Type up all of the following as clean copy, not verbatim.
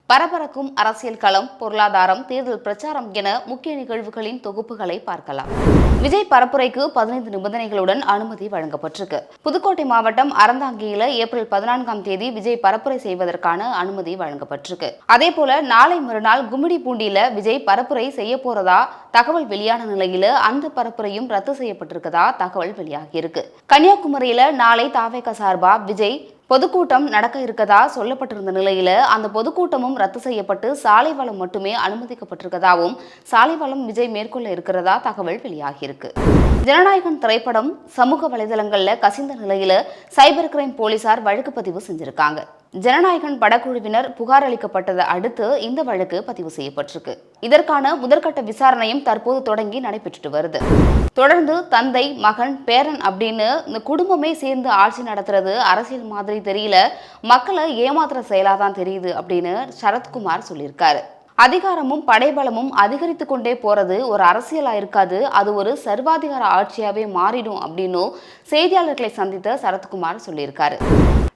பரபரக்கும் அரசியல் களம், பொருளாதாரம், தேர்தல் பிரச்சாரம் என முக்கிய நிகழ்வுகளின் தொகுப்புகளை பார்க்கலாம். விஜய் பரப்புரைக்கு 15 நிபந்தனைகளுடன் அனுமதி வழங்கப்பட்டிருக்கு. புதுக்கோட்டை மாவட்டம் அறந்தாங்கியில ஏப்ரல் 14ஆம் தேதி விஜய் பரப்புரை செய்வதற்கான அனுமதி வழங்கப்பட்டிருக்கு. அதேபோல நாளை மறுநாள் கும்மிடிப்பூண்டியில விஜய் பரப்புரை செய்ய போறதா தகவல் வெளியான நிலையில அந்த பரப்புரையும் ரத்து செய்யப்பட்டிருக்கதா தகவல் வெளியாகியிருக்கு. கன்னியாகுமரியில நாளை தாவேகா சார்பா விஜய் பொதுக்கூட்டம் நடக்க இருக்கதா சொல்லப்பட்டிருந்த நிலையில அந்த பொதுக்கூட்டமும் ரத்து செய்யப்பட்டு சாலை வளம் மட்டுமே அனுமதிக்கப்பட்டிருக்கதாகவும் சாலை வளம் விஜய் மேற்கொள்ள இருக்கிறதா தகவல் வெளியாகியிருக்கு. ஜனநாயகன் திரைப்படம் சமூக வலைதளங்கள்ல கசிந்த நிலையில சைபர் கிரைம் போலீசார் வழக்கு பதிவு செஞ்சிருக்காங்க. ஜனநாயகன் படக்குழுவினர் புகார் அளிக்கப்பட்டதை அடுத்து இந்த வழக்கு பதிவு செய்யப்பட்டிருக்கு. இதற்கான முதற்கட்ட விசாரணையும் தற்போது தொடங்கி நடைபெற்றுட்டு வருது. தொடர்ந்து தந்தை, மகன், பேரன் அப்படின்னு இந்த குடும்பமே சேர்ந்து ஆட்சி நடத்துறது அரசியல் மாதிரி தெரியல, மக்களை ஏமாத்துற செயலாதான் தெரியுது அப்படின்னு சரத்குமார் சொல்லியிருக்காரு. அதிகாரமும் படைபலமும் அதிகரித்து கொண்டே போறது ஒரு அரசியலா இருக்காது, அது ஒரு சர்வாதிகார ஆட்சியாவே மாறிடும் அப்படின்னு செய்தியாளர்களை சந்தித்த சரத்குமார் சொல்லியிருக்காரு.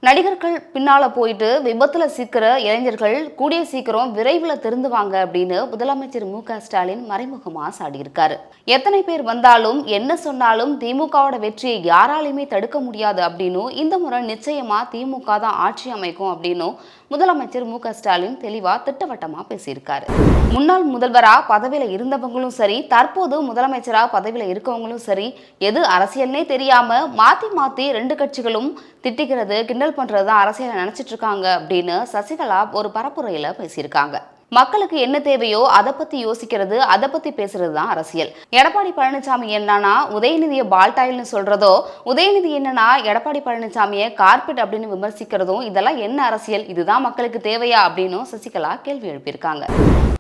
நடிகர்கள் பின்னால போயிட்டு விபத்துல சிக்கிற இளைஞர்கள் கூடிய சீக்கிரம் விரைவில் திருந்துவாங்க அப்படின்னு முதலமைச்சர் மு.க.ஸ்டாலின் மறைமுகமா சாடியிருக்காரு. எத்தனை பேர் வந்தாலும் என்ன சொன்னாலும் திமுகவோட வெற்றியை யாராலையுமே தடுக்க முடியாது அப்படின்னு இந்த முறை நிச்சயமா திமுக தான் ஆட்சி அமைக்கும் அப்படின்னு முதலமைச்சர் மு.க.ஸ்டாலின் தெளிவா திட்டவட்டமா பேசியிருக்காரு. முன்னாள் முதல்வரா பதவியில இருந்தவங்களும் சரி, தற்போது முதலமைச்சரா பதவியில இருக்கவங்களும் சரி, எது அரசியல்னே தெரியாம மாத்தி மாத்தி ரெண்டு கட்சிகளும் திட்டிக்கிறது, கிண்டல் பண்றதுதான் அரசியலை நினைச்சிட்டு இருக்காங்க அப்படின்னு சசிகலா ஒரு பரப்புரையில பேசியிருக்காங்க. மக்களுக்கு என்ன தேவையோ அதை பத்தி யோசிக்கிறது, அதை பத்தி பேசுறது தான் அரசியல். எடப்பாடி பழனிசாமி என்னன்னா உதயநிதியை பால்டாயில்னு சொல்றதோ, உதயநிதி என்னன்னா எடப்பாடி பழனிசாமியை கார்பெட் அப்படின்னு விமர்சிக்கிறதும், இதெல்லாம் என்ன அரசியல்? இதுதான் மக்களுக்கு தேவையா அப்படின்னு சசிகலா கேள்வி எழுப்பியிருக்காங்க.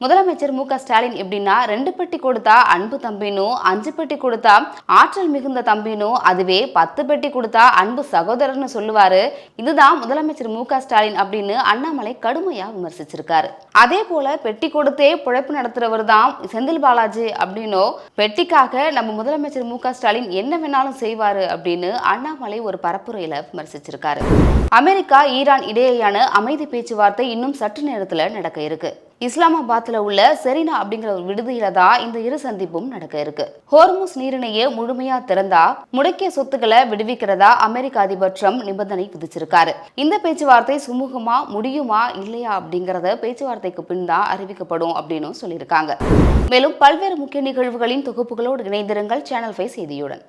முதலமைச்சர் மு.க.ஸ்டாலின் எப்படின்னா 2 பெட்டி கொடுத்தா அன்பு தம்பினும், 5 பெட்டி கொடுத்தா ஆற்றல் மிகுந்த தம்பினும், அதுவே 10 பெட்டி கொடுத்தா அன்பு சகோதரர்னு சொல்லுவாரு. இதுதான் முதலமைச்சர் மு.க.ஸ்டாலின் அப்படின்னு அண்ணாமலை கடுமையா விமர்சிச்சிருக்காரு. அதே போல பெட்டி கொடுத்தே பிழைப்பு நடத்துறவர் தான் செந்தில் பாலாஜி அப்படின்னோ, பெட்டிக்காக நம்ம முதலமைச்சர் மு.க.ஸ்டாலின் என்ன வேணாலும் செய்வாரு அப்படின்னு அண்ணாமலை ஒரு பரப்புரையில விமர்சிச்சிருக்காரு. அமெரிக்கா, ஈரான் இடையேயான அமைதி பேச்சுவார்த்தை இன்னும் சற்று நேரத்துல நடக்க இருக்கு. இஸ்லாமாபாத்ல உள்ள செரினா அப்படிங்கிற ஒரு விடுதியில தான் இந்த இரு சந்திப்பும் நடக்க இருக்கு. ஹோர்முஸ் நீரிணையை முழுமையா திறந்தா முடக்கிய சொத்துக்களை விடுவிக்கிறதா அமெரிக்க அதிபர் ட்ரம்ப் நிபந்தனை விதிச்சிருக்காரு. இந்த பேச்சுவார்த்தை சுமூகமா முடியுமா இல்லையா அப்படிங்கறத பேச்சுவார்த்தைக்கு பின் தான் அறிவிக்கப்படும் அப்படின்னு சொல்லியிருக்காங்க. மேலும் பல்வேறு முக்கிய நிகழ்வுகளின் தொகுப்புகளோடு இணைந்திருங்கள் சேனல் 5 செய்தியுடன்.